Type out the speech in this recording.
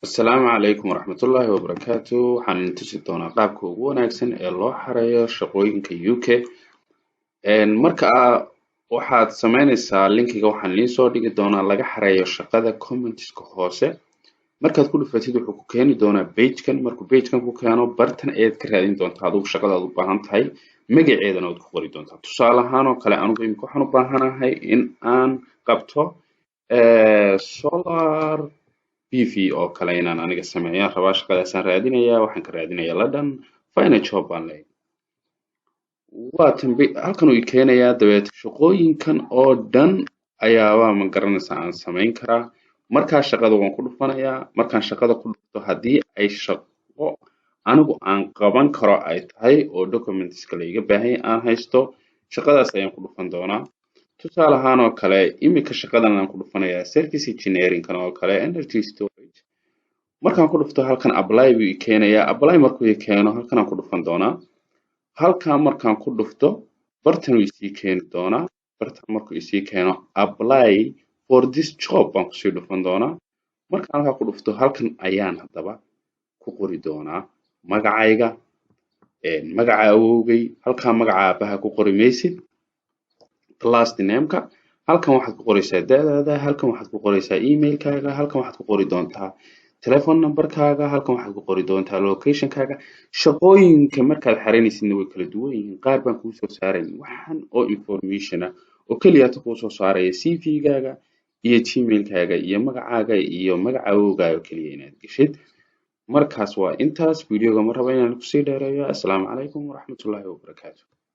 Asalaamu calaykum waraxmatullaahi wabarakaatu. Waxaan tusi doonaa qaabka ugu wanaagsan ee loo xareeyo shaqooyinka UK. Waxaad samaynaysaa linkiga waxaan idiin soo dhigi doonaa laga xareeyo shaqada commentiska hoose. Markaad ku dhufatid wuxuu ku keeni doonaa pagekan. Markuu pagekan ku keeno bartan ayaad ka raadin doontaa adigu shaqadaad u baahan tahay magaceedana waad ku qori doontaa. Tusaale ahaan oo kale anigu imika waxaan u baahanahay in aan qabto solar PV oo kale inaan aniga sameeyaan rabaa shaqadaasaan raadinayaa waxaan ka raadinayaa London final job baan leeyahay halkan uu i keenayaa dabeed shaqooyinkan oo dhan ayaaba ma garanaysaa aan samayn karaa markaa shaqada waan ku dhufanayaa markaan shaqada ku dhufto haddii ay shaqo anigu aan qaban karo ay tahay oo documentska layga baahan yahay aan haysto shaqadaas ayaan ku dhufan doonaa tusaale ahaan oo kale imika shaqadan aan ku dhufanayaa service engineering kan oo kale energy storage markaan ku dhufto halkan apply buu i keenayaa apply markuu i keeno halkan aan ku dhufan doonaa halkan markaan ku dhufto bartan uu isii keeni doonaa bartan markuu isii keeno apply for this job baan kusii dhufan doonaa markaan halkaa ku dhufto halkan ayaan haddaba ku qori doonaa magacayga magaca awowgay halkaa magaca aabaha ku qori maysid last name-ka halkan waxaad ku qoraysaa da'daada halkan waxaad ku qoraysaa email-kaaga halkan waxaad ku qori doontaa telephone number-kaaga halkan waxaad ku qori doontaa location-kaaga shaqooyinka markaad xareynaysidna way kala duwan yihiin qaar baan kuu soo saarayn waxan oo information ah oo keliya kuu soo saaraya CV-gaaga iyo gmail-kaaga iyo magacaaga iyo magaca awowgaaga keliya inaad gashid markaas waa intaas videoga ma rabo inaan kusii dheereeyo assalaamu calaykum waraxmatullaahi wabarakaatu